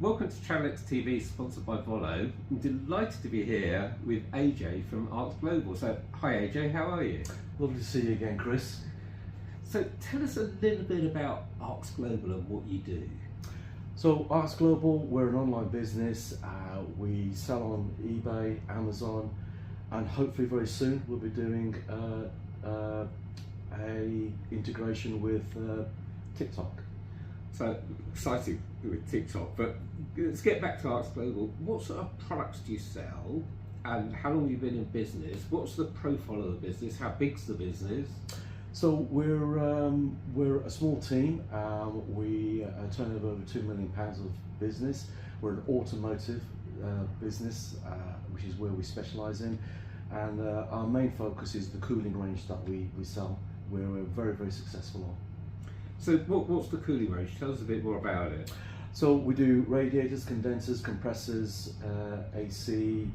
Welcome to ChannelX TV, sponsored by Volvo. I'm delighted to be here with Ajai from Arks Global. So, hi Ajai, how are you? Lovely to see you again, Chris. So, tell us a little bit about Arks Global and what you do. So, Arks Global, we're an online business. We sell on eBay, Amazon, and hopefully very soon we'll be doing a integration with TikTok. So, exciting with TikTok, but let's get back to Arks Global. What sort of products do you sell and how long have you been in business? What's the profile of the business? How big's the business? So we're a small team. We turn over £2 million of business. We're an automotive business, which is where we specialise in, and our main focus is the cooling range that we sell. We're very, very successful on. So what's the cooling range? Tell us a bit more about it. So we do radiators, condensers, compressors, AC,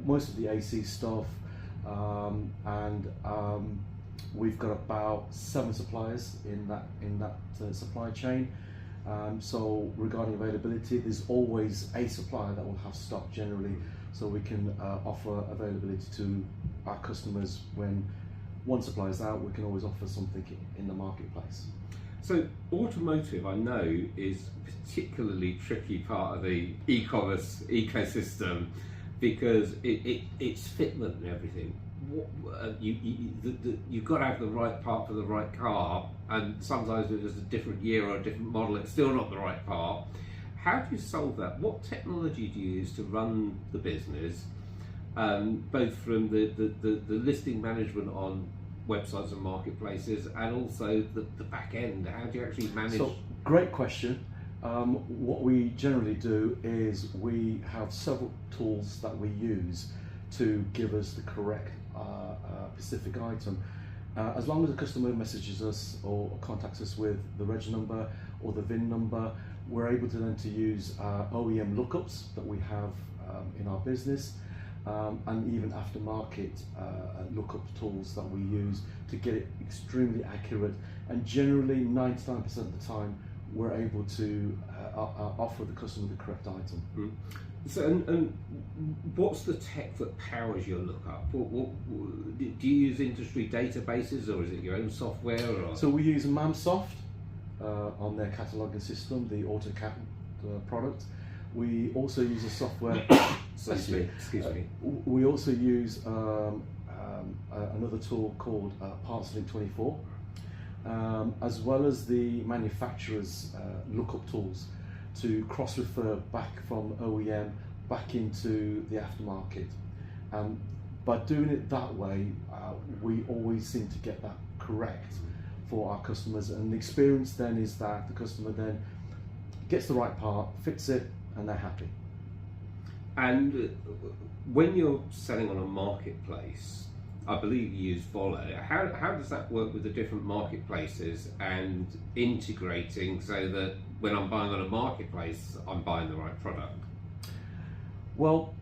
most of the AC stuff, and we've got about 7 suppliers in that supply chain. So regarding availability, there's always a supplier that will have stock generally, so we can offer availability to our customers. When one supplier's out, we can always offer something in the marketplace. So automotive, I know, is a particularly tricky part of the e-commerce ecosystem because it's fitment and everything. You've got to have the right part for the right car, and sometimes if it's a different year or a different model, it's still not the right part. How do you solve that? What technology do you use to run the business, both from the listing management on websites and marketplaces, and also the back end? How do you actually manage? So, great question. What we generally do is we have several tools that we use to give us the correct specific item. As long as the customer messages us or contacts us with the reg number or the VIN number, we're able to then use OEM lookups that we have in our business, and even aftermarket lookup tools that we use to get it extremely accurate. And generally 99% of the time we're able to offer the customer the correct item. Mm-hmm. So, and what's the tech that powers your lookup? Do you use industry databases, or is it your own software? Or? So we use MamSoft on their cataloguing system, the AutoCAD product. We also use a software. Excuse me. We also use another tool called PartsLink24, as well as the manufacturer's lookup tools to cross-refer back from OEM back into the aftermarket. By doing it that way, we always seem to get that correct for our customers, and the experience then is that the customer then gets the right part, fits it, and they're happy. And when you're selling on a marketplace, I believe you use Volvo. How does that work with the different marketplaces and integrating so that when I'm buying on a marketplace, I'm buying the right product? Well,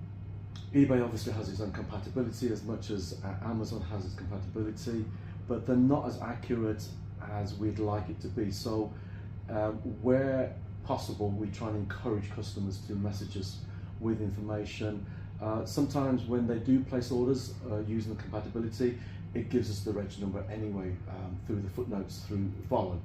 eBay obviously has its own compatibility as much as Amazon has its compatibility, but they're not as accurate as we'd like it to be. So where possible, we try and encourage customers to message us with information. Sometimes when they do place orders using the compatibility, it gives us the reg number anyway through the footnotes through Volvo,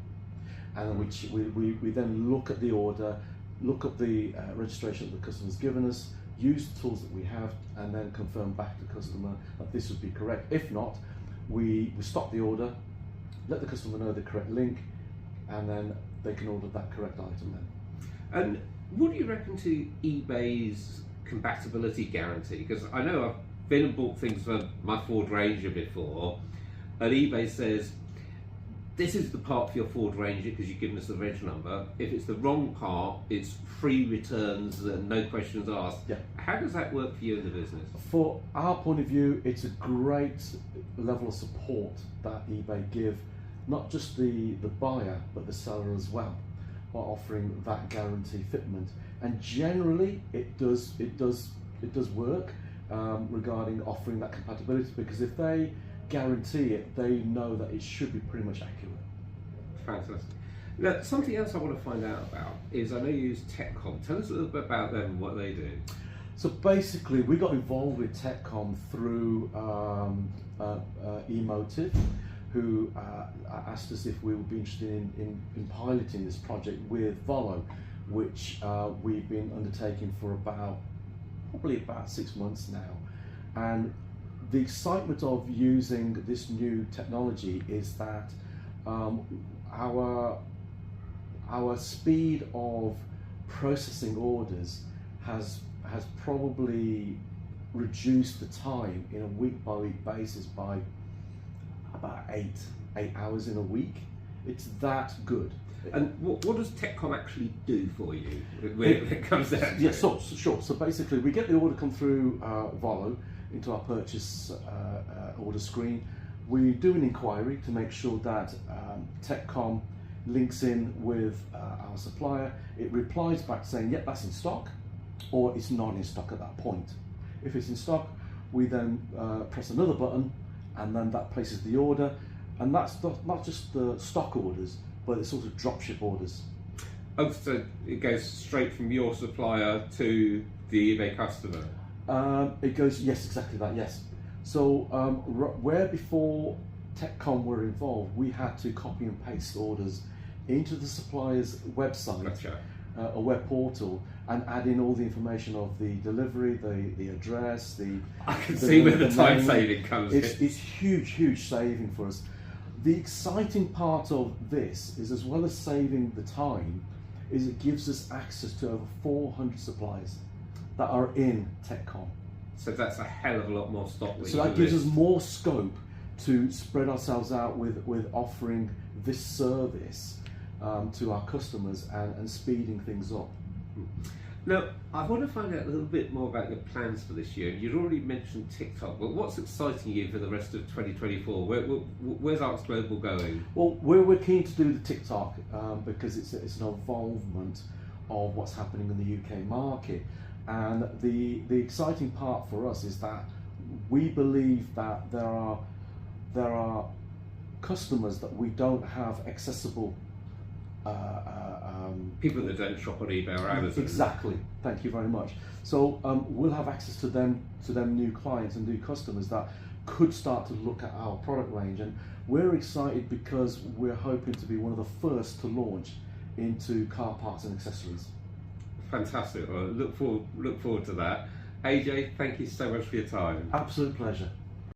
and which we then look at the order, look up the registration that the customer's given us, use the tools that we have, and then confirm back to the customer that this would be correct. If not, we stop the order, let the customer know the correct link, and then they can order that correct item then. And what do you reckon to eBay's compatibility guarantee? Because I know I've been and bought things for my Ford Ranger before, and eBay says, this is the part for your Ford Ranger because you've given us the reg number. If it's the wrong part, it's free returns and no questions asked. Yeah. How does that work for you in the business? For our point of view, it's a great level of support that eBay give, not just the buyer, but the seller as well, by offering that guarantee fitment. And generally it does work regarding offering that compatibility, because if they guarantee it, they know that it should be pretty much accurate. Fantastic. Now, something else I want to find out about is I know you use Teccom. Tell us a little bit about them and what they do. So basically, we got involved with Teccom through Emotive, who asked us if we would be interested in piloting this project with Volvo, which we've been undertaking for probably about 6 months now. And the excitement of using this new technology is that our speed of processing orders has probably reduced the time in a week-by-week basis by about eight hours in a week. It's that good. And what does Teccom actually do for you when it comes down to Yeah, it? sure. So basically, we get the order come through Volvo into our purchase order screen. We do an inquiry to make sure that Teccom links in with our supplier. It replies back saying, yep, that's in stock, or it's not in stock at that point. If it's in stock, we then press another button, and then that places the order. And that's not just the stock orders, but it's also dropship orders. Oh, so it goes straight from your supplier to the eBay customer? It goes, yes, exactly that, yes. So where before Teccom were involved, we had to copy and paste orders into the supplier's website, Gotcha. A web portal, and add in all the information of the delivery, the address, I can see where the time saving comes in. It's huge saving for us. The exciting part of this is, as well as saving the time, is it gives us access to over 400 suppliers that are in Teccom. So that's a hell of a lot more stock. So that gives us more scope to spread ourselves out with offering this service to our customers and speeding things up. Now, I want to find out a little bit more about your plans for this year. You'd already mentioned TikTok, but what's exciting you for the rest of 2024? Where's Arks Global going? Well, we're keen to do the TikTok because it's an evolvement of what's happening in the UK market. And the exciting part for us is that we believe that there are customers that we don't have accessible. People that don't shop on eBay or Amazon. Exactly. Thank you very much. So we'll have access to them new clients and new customers that could start to look at our product range, and we're excited because we're hoping to be one of the first to launch into car parts and accessories. Fantastic. Well, look forward to that. Ajai, thank you so much for your time. Absolute pleasure.